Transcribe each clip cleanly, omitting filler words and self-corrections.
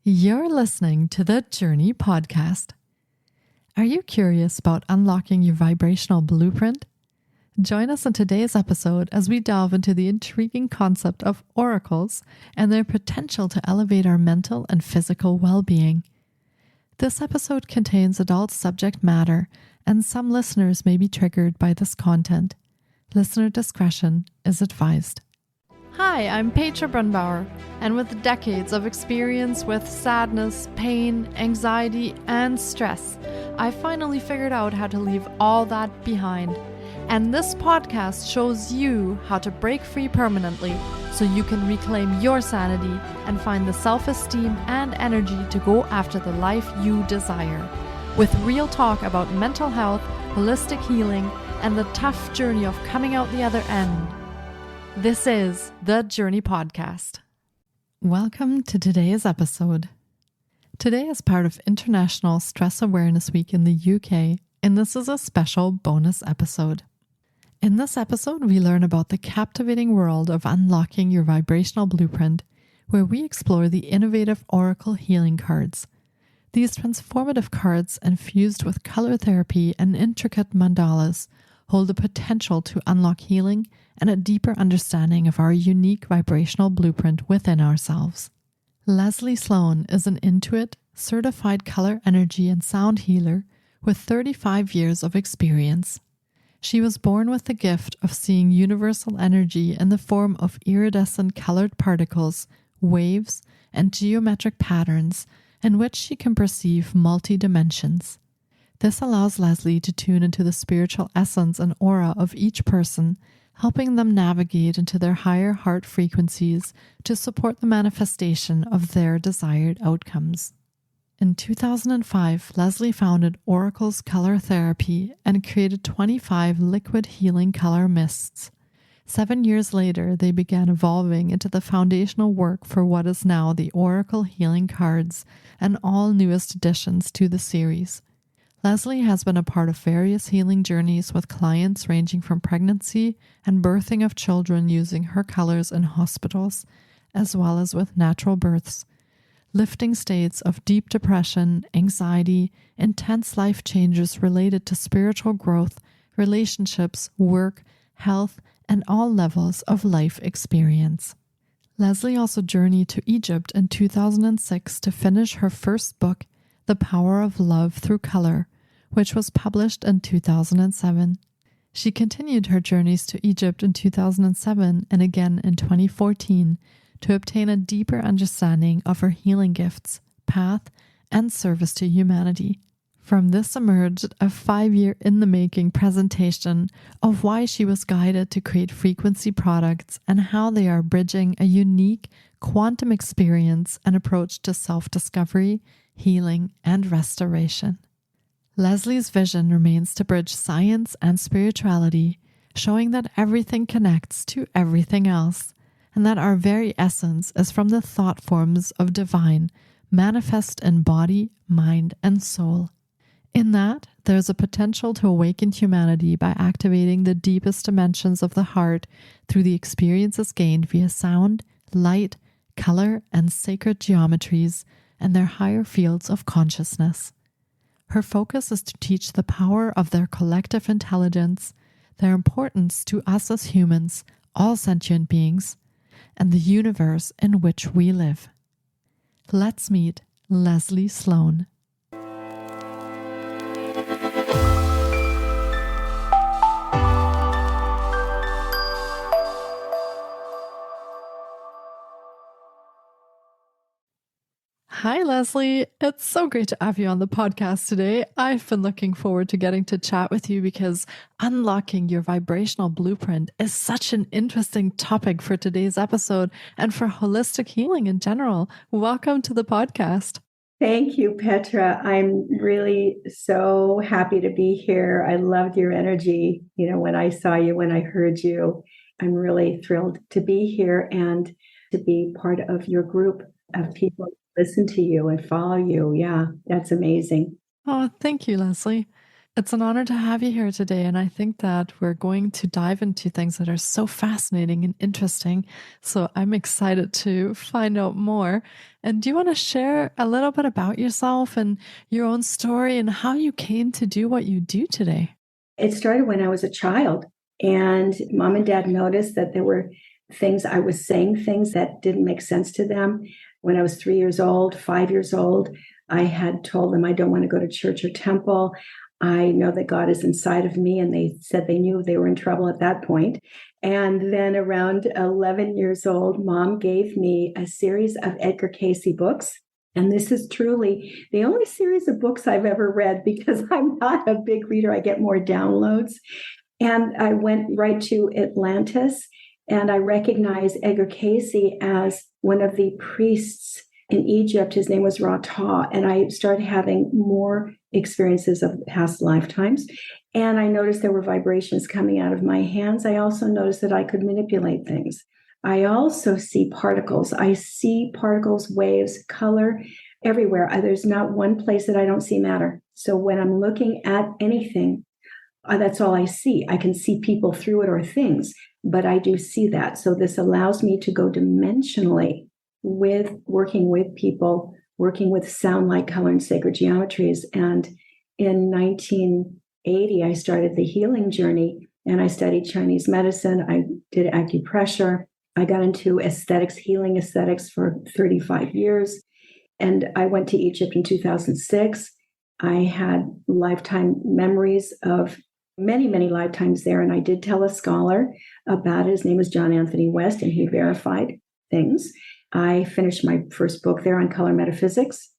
You're listening to the Journey Podcast. Are you curious about unlocking your vibrational blueprint? Join us in today's episode as we delve into the intriguing concept of oracles and their potential to elevate our mental and physical well-being. This episode contains adult subject matter, and some listeners may be triggered by this content. Listener discretion is advised. Hi, I'm Petra Brunbauer, and with decades of experience with sadness, pain, anxiety, and stress, I finally figured out how to leave all that behind. And this podcast shows you how to break free permanently so you can reclaim your sanity and find the self-esteem and energy to go after the life you desire. With real talk about mental health, holistic healing, and the tough journey of coming out the other end. This is the Journey Podcast. Welcome to today's episode. Today is part of International Stress Awareness Week in the UK, and this is a special bonus episode. In this episode, we learn about the captivating world of unlocking your vibrational blueprint, where we explore the innovative Auracle Healing Cards. These transformative cards, infused with color therapy and intricate mandalas, hold the potential to unlock healing and a deeper understanding of our unique vibrational blueprint within ourselves. Leslie Sloane is an intuit, certified color energy and sound healer with 35 years of experience. She was born with the gift of seeing universal energy in the form of iridescent colored particles, waves, and geometric patterns in which she can perceive multidimensions. This allows Leslie to tune into the spiritual essence and aura of each person, helping them navigate into their higher heart frequencies to support the manifestation of their desired outcomes. In 2005, Leslie founded Oracle's Color Therapy and created 25 liquid healing color mists. 7 years later, they began evolving into the foundational work for what is now the Auracle Healing Cards and all newest additions to the series. Leslie has been a part of various healing journeys with clients ranging from pregnancy and birthing of children using her colors in hospitals, as well as with natural births, lifting states of deep depression, anxiety, intense life changes related to spiritual growth, relationships, work, health, and all levels of life experience. Leslie also journeyed to Egypt in 2006 to finish her first book, The Power of Love Through Color, which was published in 2007. She continued her journeys to Egypt in 2007 and again in 2014 to obtain a deeper understanding of her healing gifts, path, and service to humanity. From this emerged a 5-year in-the-making presentation of why she was guided to create frequency products and how they are bridging a unique quantum experience and approach to self-discovery, healing, and restoration. Leslie's vision remains to bridge science and spirituality, showing that everything connects to everything else, and that our very essence is from the thought forms of divine, manifest in body, mind, and soul. In that, there's a potential to awaken humanity by activating the deepest dimensions of the heart through the experiences gained via sound, light, color, and sacred geometries, and their higher fields of consciousness. Her focus is to teach the power of their collective intelligence, their importance to us as humans, all sentient beings, and the universe in which we live. Let's meet Leslie Sloane. Hi, Leslie. It's so great to have you on the podcast today. I've been looking forward to getting to chat with you because unlocking your vibrational blueprint is such an interesting topic for today's episode and for holistic healing in general. Welcome to the podcast. Thank you, Petra. I'm really so happy to be here. I loved your energy. When I saw you, when I heard you, I'm really thrilled to be here and to be part of your group of people who listen to you and follow you. Yeah, that's amazing. Oh, thank you, Leslie. It's an honor to have you here today. And I think that we're going to dive into things that are so fascinating and interesting. So I'm excited to find out more. And do you want to share a little bit about yourself and your own story and how you came to do what you do today? It started when I was a child, and mom and dad noticed that there were things I was saying, things that didn't make sense to them. When I was 3 years old, 5 years old, I had told them I don't want to go to church or temple. I know that God is inside of me, and they said they knew they were in trouble at that point. And then around 11 years old, mom gave me a series of Edgar Cayce books. And this is truly the only series of books I've ever read because I'm not a big reader. I get more downloads. And I went right to Atlantis, and I recognized Edgar Cayce as one of the priests in Egypt. His name was Ra-Ta, and I started having more experiences of past lifetimes. And I noticed there were vibrations coming out of my hands. I also noticed that I could manipulate things. I also see particles. I see particles, waves, color everywhere. There's not one place that I don't see matter. So when I'm looking at anything, that's all I see. I can see people through it or things, but I do see that. So this allows me to go dimensionally with working with people, working with sound, light, color, and sacred geometries. And in 1980, I started the healing journey, and I studied Chinese medicine. I did acupressure. I got into aesthetics, healing aesthetics for 35 years. And I went to Egypt in 2006. I had lifetime memories of many, many lifetimes there. And I did tell a scholar about it. His name was John Anthony West, and he verified things. I finished my first book there on color metaphysics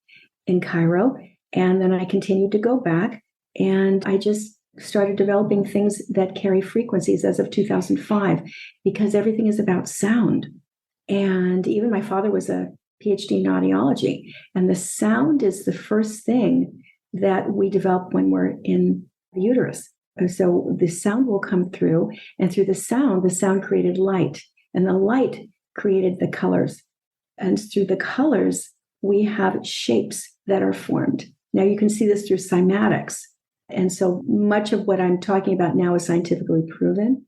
in Cairo. And then I continued to go back, and I just started developing things that carry frequencies as of 2005, because everything is about sound. And even my father was a PhD in audiology, and the sound is the first thing that we develop when we're in the uterus. So the sound will come through, and through the sound created light, and the light created the colors. And through the colors, we have shapes that are formed. Now you can see this through cymatics. And so much of what I'm talking about now is scientifically proven.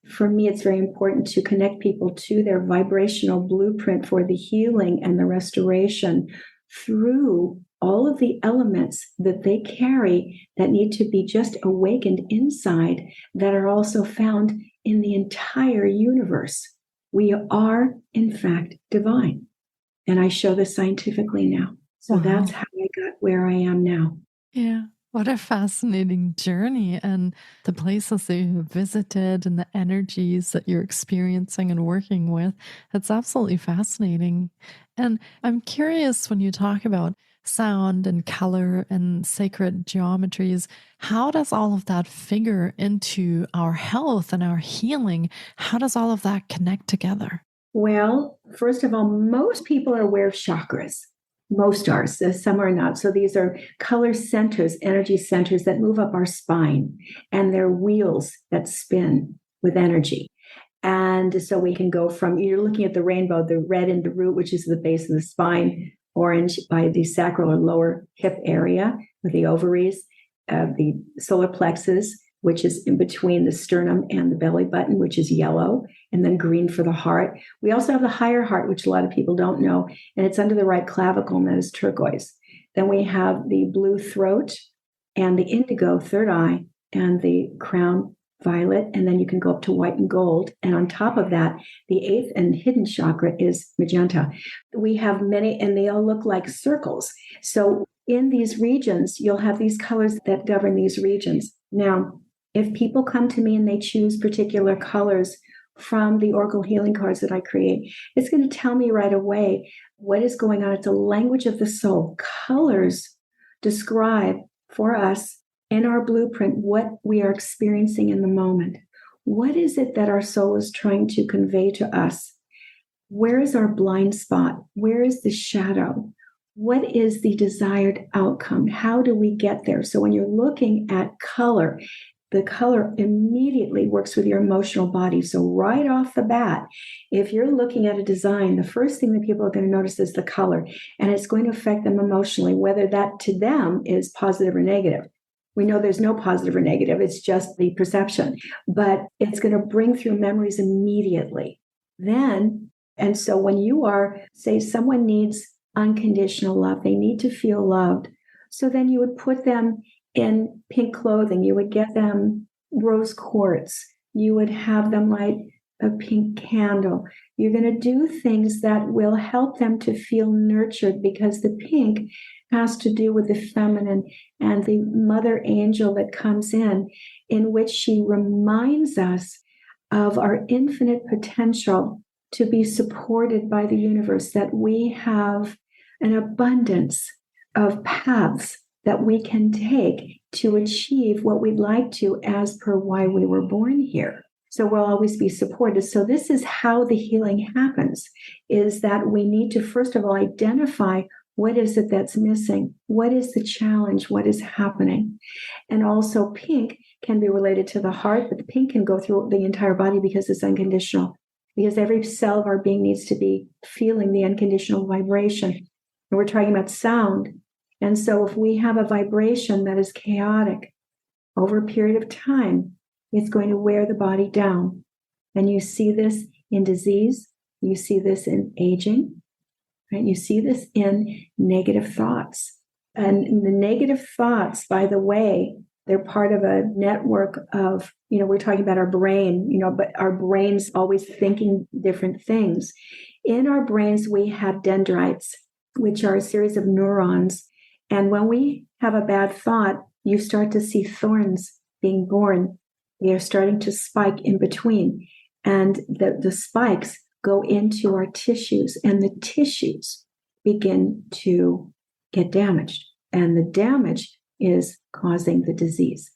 For me, it's very important to connect people to their vibrational blueprint for the healing and the restoration through all of the elements that they carry that need to be just awakened inside, that are also found in the entire universe. We are, in fact, divine. And I show this scientifically now. So That's how I got where I am now. Yeah. What a fascinating journey, and the places that you have visited and the energies that you're experiencing and working with. It's absolutely fascinating. And I'm curious, when you talk about sound and color and sacred geometries, how does all of that figure into our health and our healing? How does all of that connect together? Well, first of all, most people are aware of chakras. Most are, so some are not. So these are color centers, energy centers that move up our spine, and they're wheels that spin with energy. And so we can go from, you're looking at the rainbow, the red in the root, which is the base of the spine, orange by the sacral or lower hip area with the ovaries, the solar plexus, which is in between the sternum and the belly button, which is yellow, and then green for the heart. We also have the higher heart, which a lot of people don't know, and it's under the right clavicle, and that is turquoise. Then we have the blue throat and the indigo third eye and the crown violet, and then you can go up to white and gold. And on top of that, the eighth and hidden chakra is magenta. We have many, and they all look like circles. So in these regions, you'll have these colors that govern these regions. Now, if people come to me and they choose particular colors from the Oracle Healing Cards that I create, it's going to tell me right away what is going on. It's a language of the soul. Colors describe for us in our blueprint what we are experiencing in the moment. What is it that our soul is trying to convey to us? Where is our blind spot? Where is the shadow? What is the desired outcome? How do we get there? So when you're looking at color, the color immediately works with your emotional body. So right off the bat, if you're looking at a design, the first thing that people are going to notice is the color, and it's going to affect them emotionally, whether that to them is positive or negative. We know there's no positive or negative. It's just the perception, but it's going to bring through memories immediately. Then, and so when you are, say, someone needs unconditional love, they need to feel loved. So then you would put them in pink clothing. You would get them rose quartz. You would have them light a pink candle. You're going to do things that will help them to feel nurtured, because the pink has to do with the feminine and the mother angel that comes in which she reminds us of our infinite potential to be supported by the universe, that we have an abundance of paths that we can take to achieve what we'd like to as per why we were born here. So we'll always be supported. So this is how the healing happens, is that we need to, first of all, identify what is it that's missing? What is the challenge? What is happening? And also pink can be related to the heart, but the pink can go through the entire body because it's unconditional, because every cell of our being needs to be feeling the unconditional vibration. And we're talking about sound. And so if we have a vibration that is chaotic over a period of time, it's going to wear the body down. And you see this in disease. You see this in aging. Right? You see this in negative thoughts. And the negative thoughts, by the way, they're part of a network of, we're talking about our brain, but our brain's always thinking different things. In our brains, we have dendrites, which are a series of neurons. And when we have a bad thought, you start to see thorns being born. They are starting to spike in between. And the spikes go into our tissues, and the tissues begin to get damaged. And the damage is causing the disease.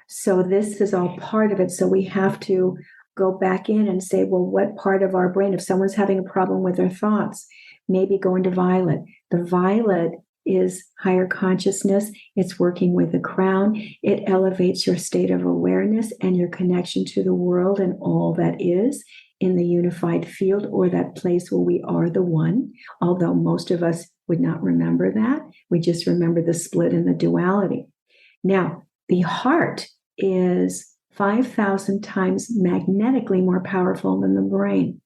So this is all part of it. So we have to go back in and say, well, what part of our brain, if someone's having a problem with their thoughts, maybe go into violet. The violet is higher consciousness. It's working with the crown. It elevates your state of awareness and your connection to the world and all that is in the unified field, or that place where we are the one, although most of us would not remember that. We just remember the split and the duality. Now, the heart is 5,000 times magnetically more powerful than the brain.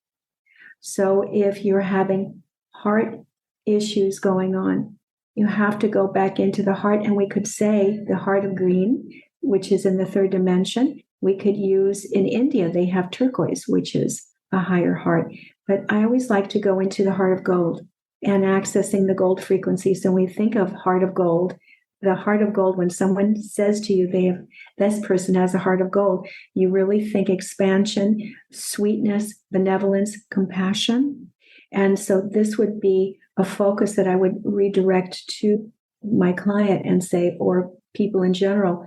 So if you're having heart issues going on, you have to go back into the heart. And we could say the heart of green, which is in the third dimension. We could use, in India, they have turquoise, which is a higher heart. But I always like to go into the heart of gold and accessing the gold frequency. So when we think of heart of gold, the heart of gold, when someone says to you, this person has a heart of gold, you really think expansion, sweetness, benevolence, compassion. And so this would be a focus that I would redirect to my client and say, or people in general,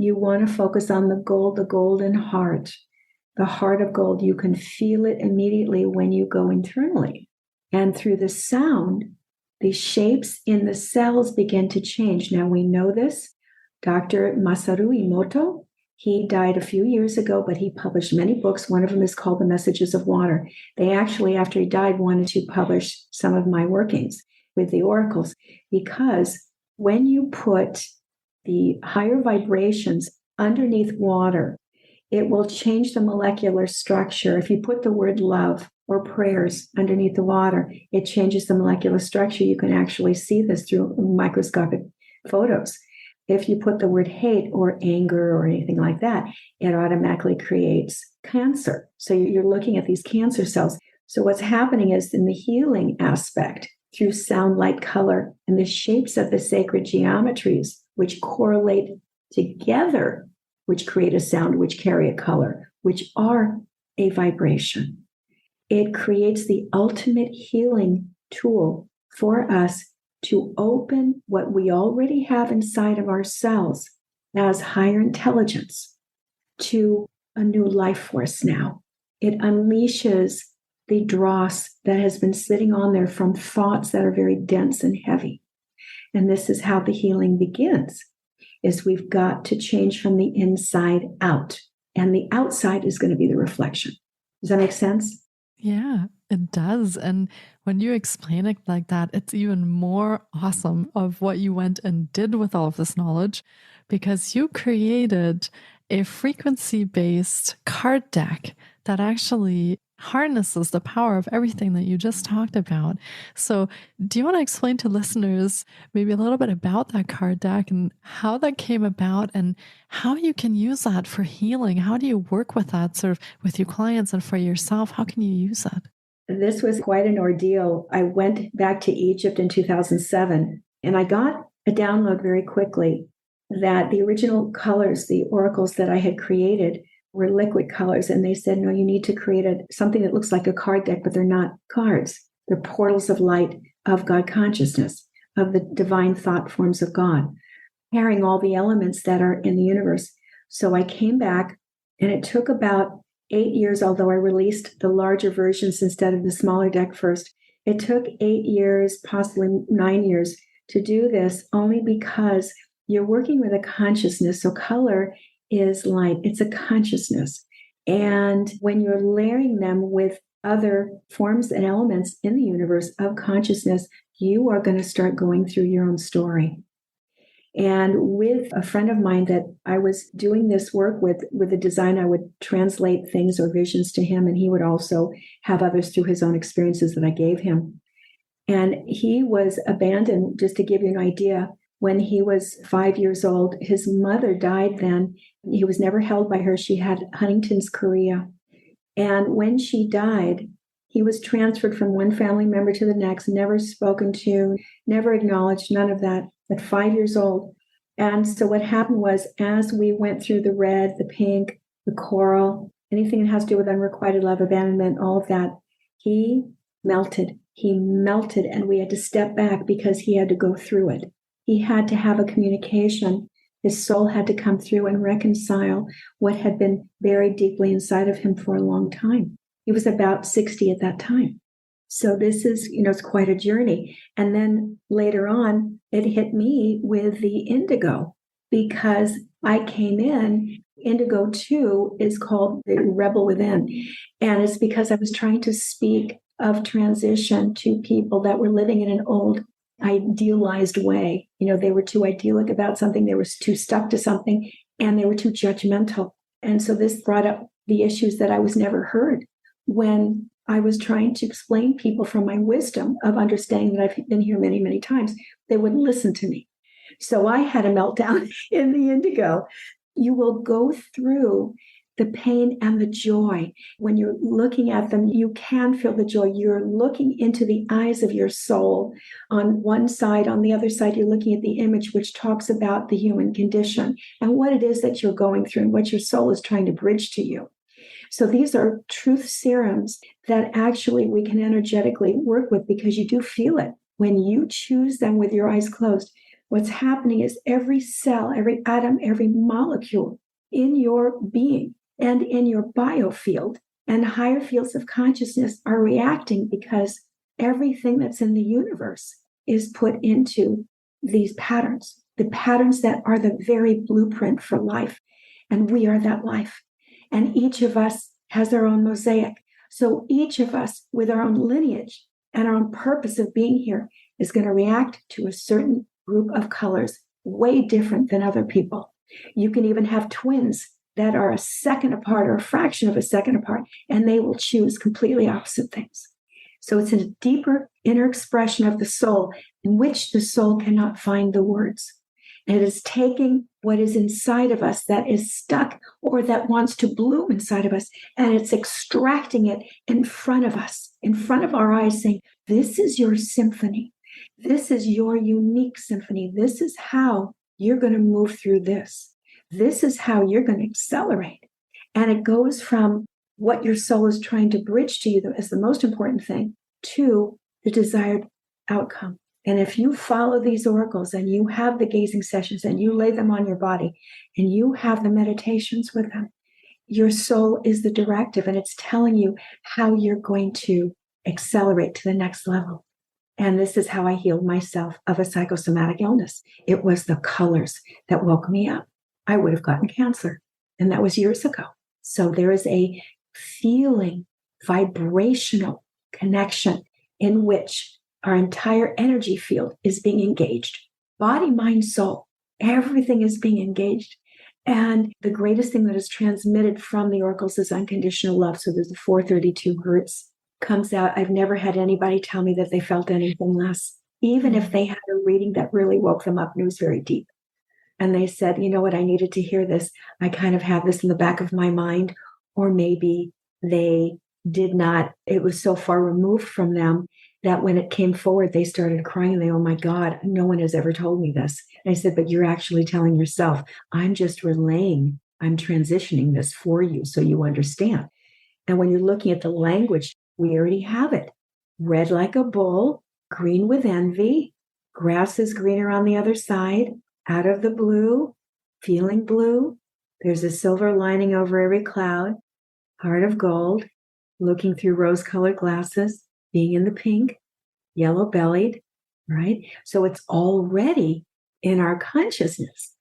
you want to focus on the golden heart, the heart of gold. You can feel it immediately when you go internally. And through the sound, the shapes in the cells begin to change. Now we know this. Dr. Masaru Emoto, he died a few years ago, but he published many books. One of them is called The Messages of Water. They actually, after he died, wanted to publish some of my workings with the oracles, because when you put the higher vibrations underneath water, it will change the molecular structure. If you put the word love or prayers underneath the water, it changes the molecular structure. You can actually see this through microscopic photos. If you put the word hate or anger or anything like that, it automatically creates cancer. So you're looking at these cancer cells. So what's happening is, in the healing aspect, through sound, light, color, and the shapes of the sacred geometries, which correlate together, which create a sound, which carry a color, which are a vibration. It creates the ultimate healing tool for us to open what we already have inside of ourselves as higher intelligence to a new life force now. It unleashes the dross that has been sitting on there from thoughts that are very dense and heavy. And this is how the healing begins, is we've got to change from the inside out. And the outside is going to be the reflection. Does that make sense? Yeah. It does. And when you explain it like that, it's even more awesome of what you went and did with all of this knowledge, because you created a frequency-based card deck that actually harnesses the power of everything that you just talked about. So do you want to explain to listeners maybe a little bit about that card deck and how that came about and how you can use that for healing? How do you work with that sort of with your clients and for yourself? How can you use that? This was quite an ordeal. I went back to Egypt in 2007, and I got a download very quickly that the original colors, the oracles that I had created, were liquid colors. And they said, no, you need to create something that looks like a card deck, but they're not cards. They're portals of light, of God consciousness, of the divine thought forms of God, carrying all the elements that are in the universe. So I came back, and it took about 8 years, although I released the larger versions instead of the smaller deck first. It took 8 years, possibly 9 years, to do this, only because you're working with a consciousness. So color is light. It's a consciousness. And when you're layering them with other forms and elements in the universe of consciousness, you are going to start going through your own story. And with a friend of mine that I was doing this work with a design, I would translate things or visions to him, and he would also have others through his own experiences that I gave him. And he was abandoned, just to give you an idea, when he was 5 years old. His mother died then. He was never held by her. She had Huntington's chorea. And when she died, he was transferred from one family member to the next, never spoken to, never acknowledged, none of that, at 5 years old. And so what happened was, as we went through the red, the pink, the coral, anything that has to do with unrequited love, abandonment, all of that, he melted. He melted, and we had to step back because he had to go through it. He had to have a communication. His soul had to come through and reconcile what had been buried deeply inside of him for a long time. He was about 60 at that time. So this is, it's quite a journey. And then later on, it hit me with the indigo, because I came in. Indigo 2 is called the Rebel Within. And it's because I was trying to speak of transition to people that were living in an old idealized way. They were too idyllic about something. They were too stuck to something, and they were too judgmental. And so this brought up the issues that I was never heard when I was trying to explain people from my wisdom of understanding that I've been here many, many times. They wouldn't listen to me. So I had a meltdown in the indigo. You will go through the pain and the joy. When you're looking at them, you can feel the joy. You're looking into the eyes of your soul on one side. On the other side, you're looking at the image, which talks about the human condition and what it is that you're going through and what your soul is trying to bridge to you. So these are truth serums that actually we can energetically work with, because you do feel it when you choose them with your eyes closed. What's happening is every cell, every atom, every molecule in your being and in your biofield and higher fields of consciousness are reacting, because everything that's in the universe is put into these patterns, the patterns that are the very blueprint for life. And we are that life. And each of us has our own mosaic. So each of us, with our own lineage and our own purpose of being here, is going to react to a certain group of colors way different than other people. You can even have twins that are a second apart or a fraction of a second apart, and they will choose completely opposite things. So it's a deeper inner expression of the soul in which the soul cannot find the words. It is taking what is inside of us that is stuck or that wants to bloom inside of us, and it's extracting it in front of us, in front of our eyes, saying, this is your symphony. This is your unique symphony. This is how you're going to move through this. This is how you're going to accelerate. And it goes from what your soul is trying to bridge to you as the most important thing to the desired outcome. And if you follow these oracles and you have the gazing sessions and you lay them on your body and you have the meditations with them, your soul is the directive, and it's telling you how you're going to accelerate to the next level. And this is how I healed myself of a psychosomatic illness. It was the colors that woke me up. I would have gotten cancer, and that was years ago. So there is a feeling, vibrational connection in which our entire energy field is being engaged. Body, mind, soul, everything is being engaged. And the greatest thing that is transmitted from the oracles is unconditional love. So there's the 432 groups comes out. I've never had anybody tell me that they felt anything less, even if they had a reading that really woke them up and it was very deep. And they said, you know what, I needed to hear this. I kind of have this in the back of my mind. Or maybe they did not, it was so far removed from them that when it came forward, they started crying and they, oh my God, no one has ever told me this. And I said, but you're actually telling yourself, I'm just relaying, I'm transitioning this for you so you understand. And when you're looking at the language, we already have it. Red like a bull, green with envy, grass is greener on the other side, out of the blue, feeling blue. There's a silver lining over every cloud, heart of gold, looking through rose-colored glasses, being in the pink, yellow-bellied, right? So it's already in our consciousness.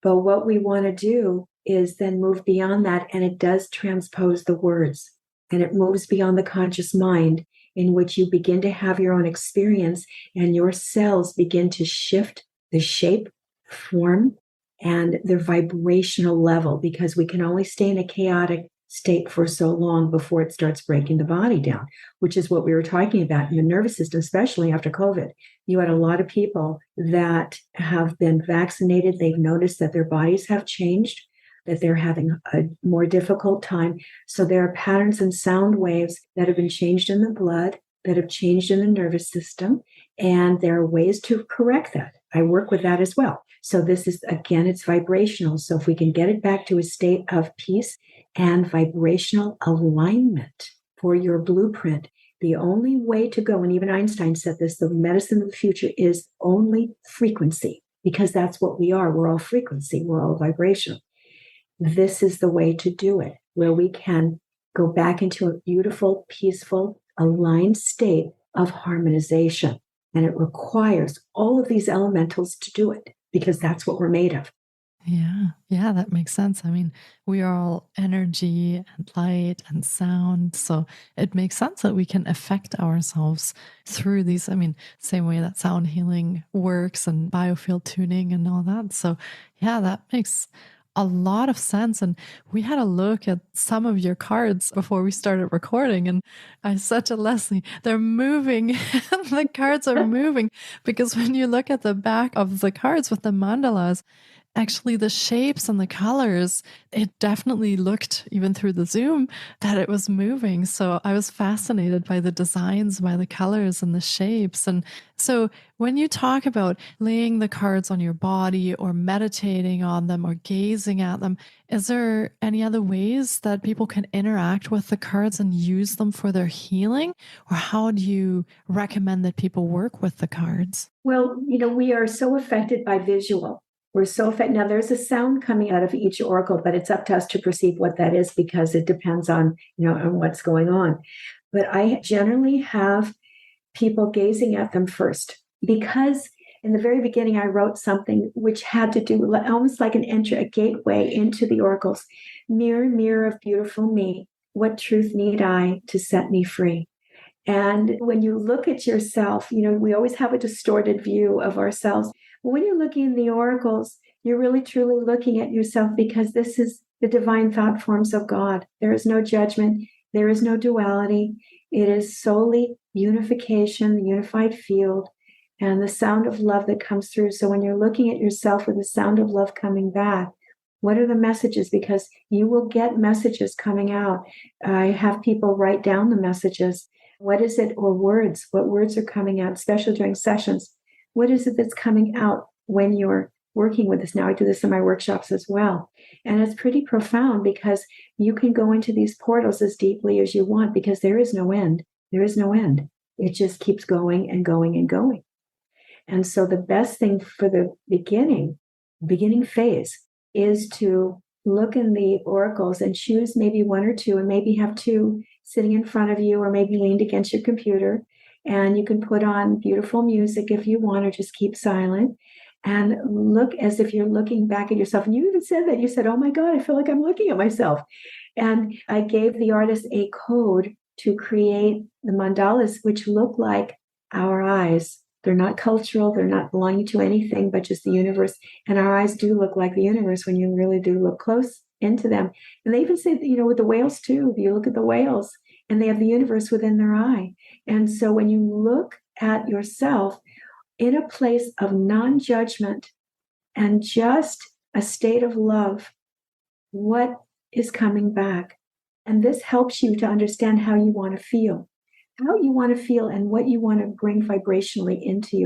But what we want to do is then move beyond that, and it does transpose the words, and it moves beyond the conscious mind, in which you begin to have your own experience, and your cells begin to shift the shape, form, and their vibrational level, because we can only stay in a chaotic state for so long before it starts breaking the body down, which is what we were talking about in the nervous system, especially after COVID. You had a lot of people that have been vaccinated. They've noticed that their bodies have changed, that they're having a more difficult time. So there are patterns and sound waves that have been changed in the blood, that have changed in the nervous system, and there are ways to correct that. I work with that as well. So this is, again, it's vibrational. So if we can get it back to a state of peace and vibrational alignment for your blueprint, the only way to go, and even Einstein said this, the medicine of the future is only frequency, because that's what we are. We're all frequency. We're all vibrational. This is the way to do it, where we can go back into a beautiful, peaceful, aligned state of harmonization. And it requires all of these elementals to do it, because that's what we're made of. Yeah, that makes sense. I mean, we are all energy and light and sound. So it makes sense that we can affect ourselves through these. I mean, same way that sound healing works and biofield tuning and all that. So yeah, that makes a lot of sense. And we had a look at some of your cards before we started recording. And I said to Leslie, they're moving. The cards are moving, because when you look at the back of the cards with the mandalas, actually the shapes and the colors, it definitely looked, even through the Zoom, that it was moving. So I was fascinated by the designs, by the colors and the shapes. And so when you talk about laying the cards on your body or meditating on them or gazing at them, is there any other ways that people can interact with the cards and use them for their healing? Or how do you recommend that people work with the cards? Well, we are so affected by visual. We're so affected. Now, there's a sound coming out of each oracle, but it's up to us to perceive what that is, because it depends on, on what's going on. But I generally have people gazing at them first, because in the very beginning, I wrote something which had to do almost like a gateway into the oracles. Mirror, mirror of beautiful me, what truth need I to set me free? And when you look at yourself, we always have a distorted view of ourselves. When you're looking in the oracles, you're really truly looking at yourself, because this is the divine thought forms of God. There is no judgment. There is no duality. It is solely unification, the unified field, and the sound of love that comes through. So when you're looking at yourself with the sound of love coming back, what are the messages? Because you will get messages coming out. I have people write down the messages. What is it? Or words. What words are coming out, especially during sessions? What is it that's coming out when you're working with this? Now, I do this in my workshops as well. And it's pretty profound, because you can go into these portals as deeply as you want, because there is no end. There is no end. It just keeps going and going and going. And so the best thing for the beginning phase, is to look in the oracles and choose maybe one or two, and maybe have two sitting in front of you, or maybe leaned against your computer. And you can put on beautiful music if you want, or just keep silent and look as if you're looking back at yourself. And you even said that. You said, oh my God, I feel like I'm looking at myself. And I gave the artist a code to create the mandalas, which look like our eyes. They're not cultural. They're not belonging to anything but just the universe. And our eyes do look like the universe when you really do look close into them. And they even say that, with the whales too, you look at the whales and they have the universe within their eye. And so when you look at yourself in a place of non-judgment and just a state of love, what is coming back? And this helps you to understand how you want to feel. How you want to feel and what you want to bring vibrationally into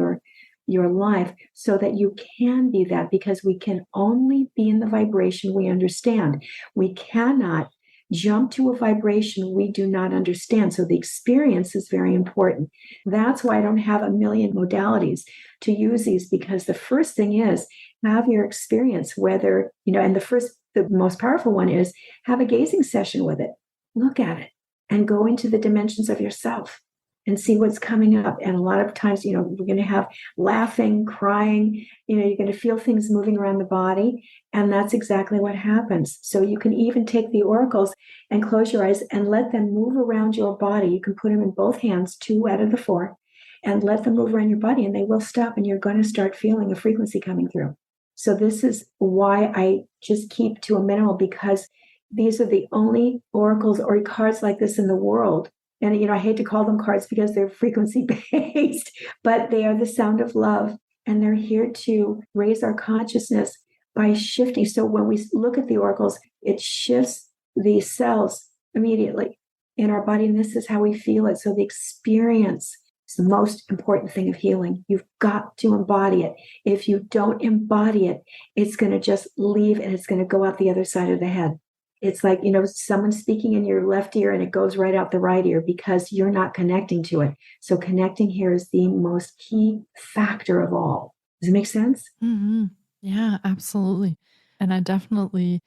your life so that you can be that, because we can only be in the vibration we understand. We cannot jump to a vibration we do not understand. So the experience is very important. That's why I don't have a million modalities to use these, because the first thing is have your experience, whether, and the most powerful one is have a gazing session with it. Look at it and go into the dimensions of yourself and see what's coming up. And a lot of times, we're going to have laughing, crying, you're going to feel things moving around the body. And that's exactly what happens. So you can even take the oracles and close your eyes and let them move around your body. You can put them in both hands, 2 out of the 4, and let them move around your body, and they will stop, and you're going to start feeling a frequency coming through. So this is why I just keep to a minimal, because these are the only oracles or cards like this in the world. And, I hate to call them cards because they're frequency based, but they are the sound of love. And they're here to raise our consciousness by shifting. So when we look at the oracles, it shifts the cells immediately in our body. And this is how we feel it. So the experience is the most important thing of healing. You've got to embody it. If you don't embody it, it's going to just leave and it's going to go out the other side of the head. It's like, someone speaking in your left ear and it goes right out the right ear because you're not connecting to it. So connecting here is the most key factor of all. Does it make sense? Mm-hmm. Yeah, absolutely. And the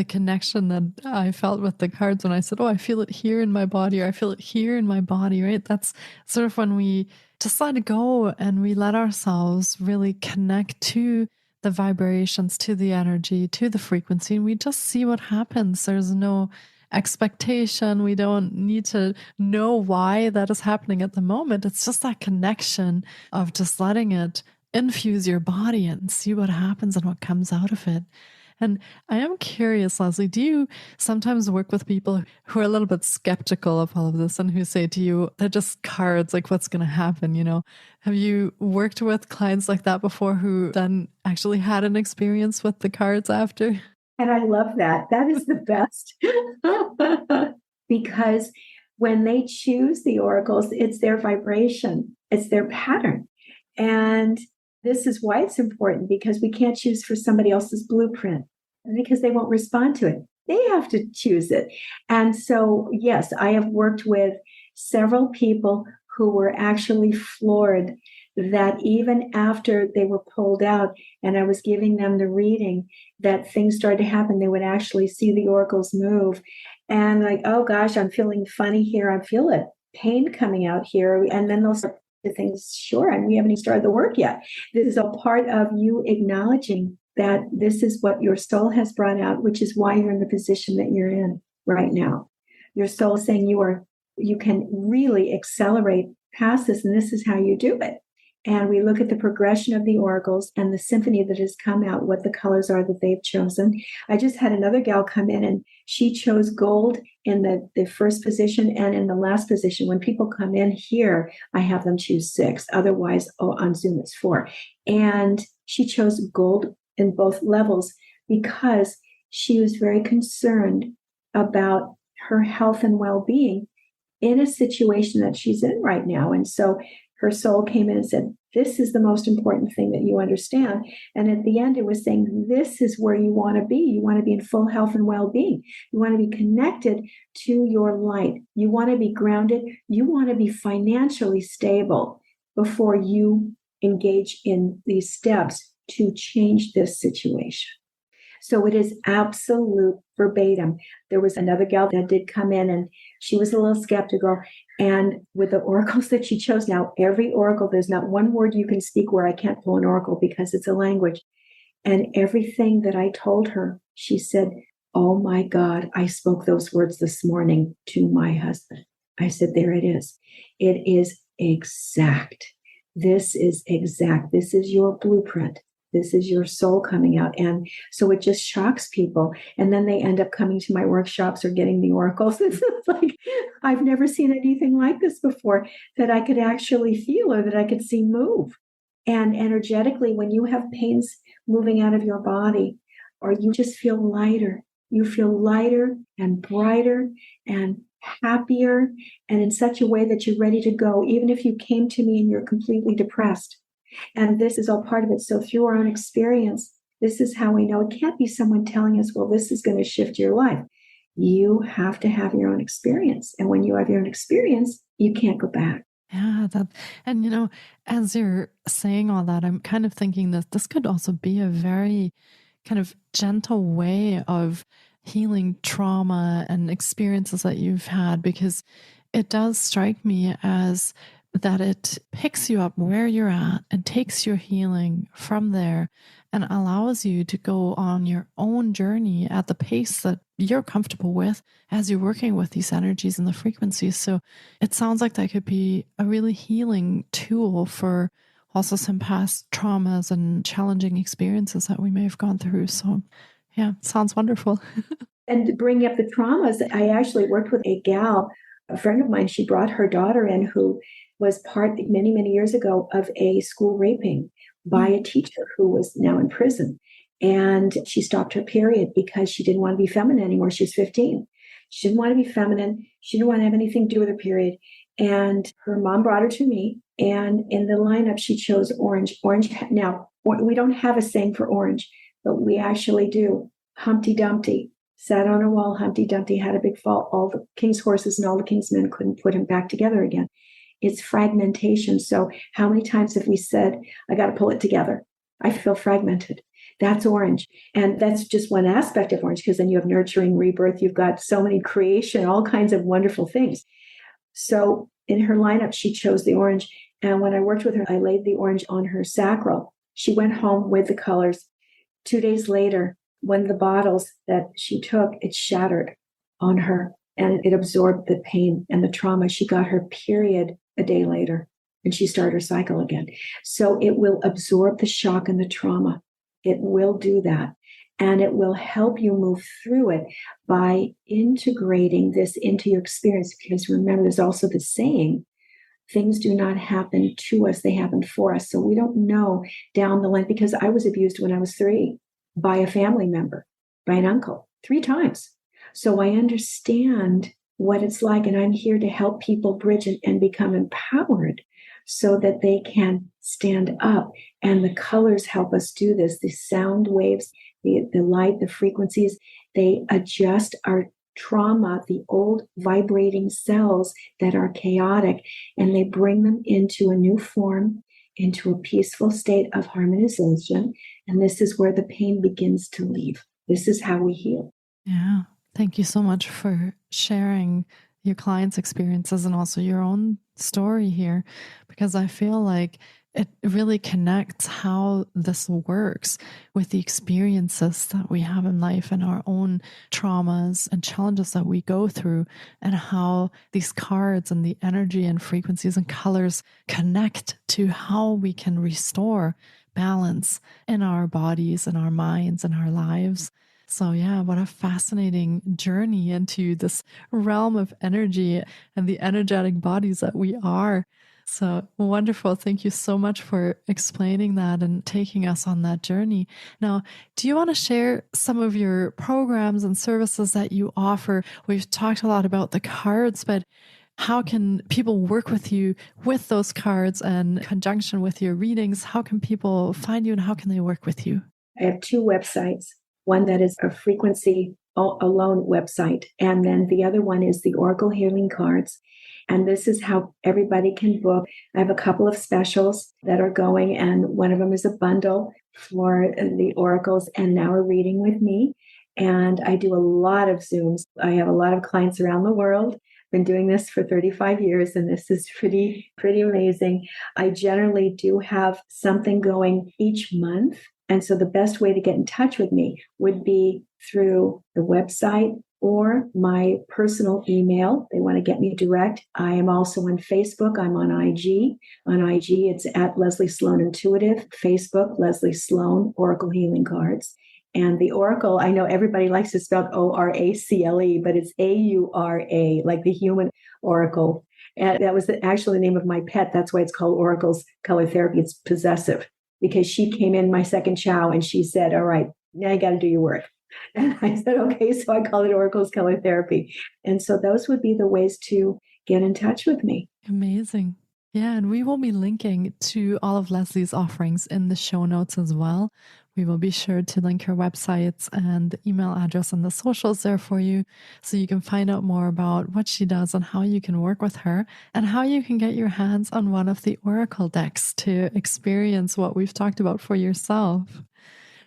connection that I felt with the cards when I said, I feel it here in my body, or I feel it here in my body, right? That's sort of when we just let it go and we let ourselves really connect to the vibrations, to the energy, to the frequency, and we just see what happens. There's no expectation. We don't need to know why that is happening at the moment. It's just that connection of just letting it infuse your body and see what happens and what comes out of it. And I am curious, Leslie, do you sometimes work with people who are a little bit skeptical of all of this and who say to you, they're just cards, like what's going to happen, Have you worked with clients like that before who then actually had an experience with the cards after? And I love that. That is the best. Because when they choose the oracles, it's their vibration, it's their pattern. And this is why it's important, because we can't choose for somebody else's blueprint because they won't respond to it. They have to choose it. And so, yes, I have worked with several people who were actually floored that even after they were pulled out and I was giving them the reading, that things started to happen. They would actually see the oracles move and like, oh gosh, I'm feeling funny here. I feel it, pain coming out here. And then they'll start to think, sure, and we haven't even started the work yet. This is a part of you acknowledging that this is what your soul has brought out, which is why you're in the position that you're in right now. Your soul is saying you can really accelerate past this, and this is how you do it. And we look at the progression of the oracles and the symphony that has come out, what the colors are that they've chosen. I just had another gal come in and she chose gold in the first position and in the last position. When people come in here, I have them choose 6. Otherwise, on Zoom, it's 4. And she chose gold in both levels because she was very concerned about her health and well-being in a situation that she's in right now. And so her soul came in and said, this is the most important thing that you understand. And at the end, it was saying, this is where you want to be. You want to be in full health and well-being. You want to be connected to your light. You want to be grounded. You want to be financially stable before you engage in these steps to change this situation. So it is absolute verbatim. There was another gal that did come in and she was a little skeptical. And with the oracles that she chose, now every oracle, there's not one word you can speak where I can't pull an oracle because it's a language. And everything that I told her, she said, oh my God, I spoke those words this morning to my husband. I said, there it is. It is exact. This is exact. This is your blueprint. This is your soul coming out. And so it just shocks people. And then they end up coming to my workshops or getting the oracles. It's like, I've never seen anything like this before that I could actually feel or that I could see move. And energetically, when you have pains moving out of your body, or you just feel lighter, you feel lighter and brighter and happier, and in such a way that you're ready to go, even if you came to me and you're completely depressed. And this is all part of it. So through our own experience, this is how we know. It can't be someone telling us, well, this is going to shift your life. You have to have your own experience. And when you have your own experience, you can't go back. Yeah, and as you're saying all that, I'm kind of thinking that this could also be a very kind of gentle way of healing trauma and experiences that you've had, because it does strike me as that it picks you up where you're at and takes your healing from there and allows you to go on your own journey at the pace that you're comfortable with as you're working with these energies and the frequencies. So it sounds like that could be a really healing tool for also some past traumas and challenging experiences that we may have gone through. So yeah, sounds wonderful. And bringing up the traumas, I actually worked with a gal, a friend of mine. She brought her daughter in who was part many, many years ago of a school raping by a teacher who was now in prison. And she stopped her period because she didn't want to be feminine anymore. She was 15. She didn't want to be feminine. She didn't want to have anything to do with her period. And her mom brought her to me. And in the lineup, she chose orange. Orange. Now, we don't have a saying for orange, but we actually do. Humpty Dumpty sat on a wall. Humpty Dumpty had a big fall. All the king's horses and all the king's men couldn't put him back together again. It's fragmentation. So how many times have we said, I got to pull it together? I feel fragmented. That's orange. And that's just one aspect of orange, because then you have nurturing, rebirth. You've got so many creation, all kinds of wonderful things. So in her lineup, she chose the orange. And when I worked with her, I laid the orange on her sacral. She went home with the colors. 2 days later, one of the bottles that she took, it shattered on her and it absorbed the pain and the trauma. She got her period a day later and she started her cycle again. So it will absorb the shock and the trauma. It will do that. And it will help you move through it by integrating this into your experience. Because remember, there's also the saying, things do not happen to us, they happen for us. So we don't know down the line, because I was abused when I was 3 by a family member, by an uncle, 3 times. So I understand what it's like, and I'm here to help people bridge and become empowered so that they can stand up. And the colors help us do this. The sound waves, the light, the frequencies, they adjust our trauma, the old vibrating cells that are chaotic, and they bring them into a new form, into a peaceful state of harmonization. And this is where the pain begins to leave. This is how we heal. Yeah. Thank you so much for sharing your clients' experiences and also your own story here, because I feel like it really connects how this works with the experiences that we have in life and our own traumas and challenges that we go through, and how these cards and the energy and frequencies and colors connect to how we can restore balance in our bodies and our minds and our lives. So yeah, what a fascinating journey into this realm of energy and the energetic bodies that we are. So wonderful. Thank you so much for explaining that and taking us on that journey. Now, do you want to share some of your programs and services that you offer? We've talked a lot about the cards, but how can people work with you with those cards and in conjunction with your readings? How can people find you and how can they work with you? I have 2 websites. One that is a frequency alone website. And then the other one is the Oracle Healing Cards. And this is how everybody can book. I have a couple of specials that are going, and one of them is a bundle for the oracles and now a reading with me. And I do a lot of Zooms. I have a lot of clients around the world. Been doing this for 35 years, and this is pretty amazing. I generally do have something going each month. And so the best way to get in touch with me would be through the website or my personal email. They want to get me direct. I am also on Facebook. I'm on IG. On IG, it's at Leslie Sloane Intuitive. Facebook, Leslie Sloane, Oracle Healing Cards. And the Oracle, I know everybody likes to spell Oracle, but it's Aura, like the human Oracle. And that was actually the name of my pet. That's why it's called Oracle's Color Therapy. It's possessive because she came in my second chow and she said, all right, now you got to do your work. And I said, okay, so I call it Oracle's Color Therapy. And so those would be the ways to get in touch with me. Amazing. Yeah, and we will be linking to all of Leslie's offerings in the show notes as well. We will be sure to link her websites and the email address and the socials there for you so you can find out more about what she does and how you can work with her and how you can get your hands on one of the Oracle decks to experience what we've talked about for yourself.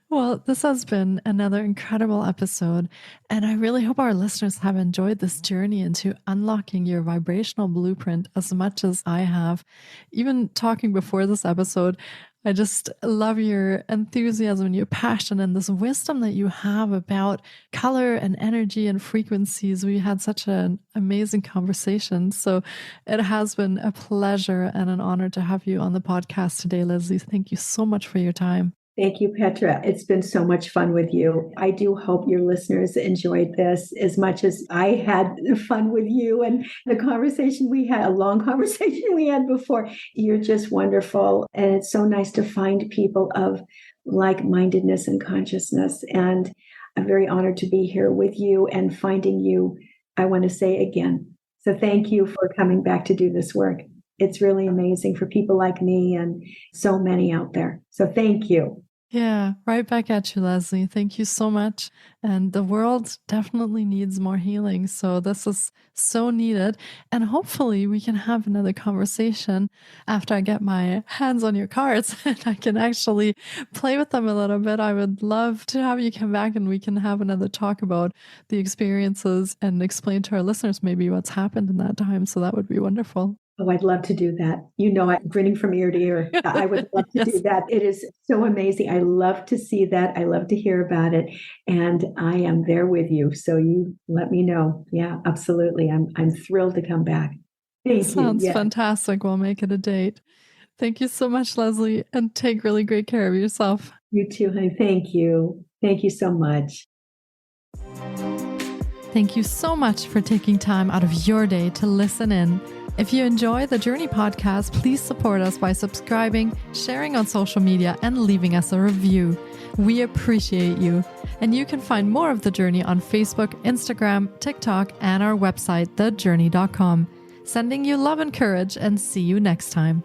Well, this has been another incredible episode, and I really hope our listeners have enjoyed this journey into unlocking your vibrational blueprint as much as I have. Even talking before this episode, I just love your enthusiasm and your passion and this wisdom that you have about color and energy and frequencies. We had such an amazing conversation. So it has been a pleasure and an honor to have you on the podcast today, Leslie. Thank you so much for your time. Thank you, Petra. It's been so much fun with you. I do hope your listeners enjoyed this as much as I had fun with you and the conversation we had, a long conversation we had before. You're just wonderful. And it's so nice to find people of like-mindedness and consciousness. And I'm very honored to be here with you and finding you, I want to say again. So thank you for coming back to do this work. It's really amazing for people like me and so many out there. So thank you. Yeah, right back at you, Leslie. Thank you so much. And the world definitely needs more healing. So this is so needed. And hopefully we can have another conversation after I get my hands on your cards and I can actually play with them a little bit. I would love to have you come back and we can have another talk about the experiences and explain to our listeners maybe what's happened in that time. So that would be wonderful. Oh, I'd love to do that. You know, I'm grinning from ear to ear. I would love to do that. It is so amazing. I love to see that. I love to hear about it. And I am there with you. So you let me know. Yeah, absolutely. I'm thrilled to come back. Thank you. Sounds fantastic. We'll make it a date. Thank you so much, Leslie, and take really great care of yourself. You too, honey. Thank you. Thank you so much. Thank you so much for taking time out of your day to listen in. If you enjoy the Journey podcast, please support us by subscribing, sharing on social media, and leaving us a review. We appreciate you. And you can find more of The Journey on Facebook, Instagram, TikTok, and our website, thejourney.com. Sending you love and courage, and see you next time.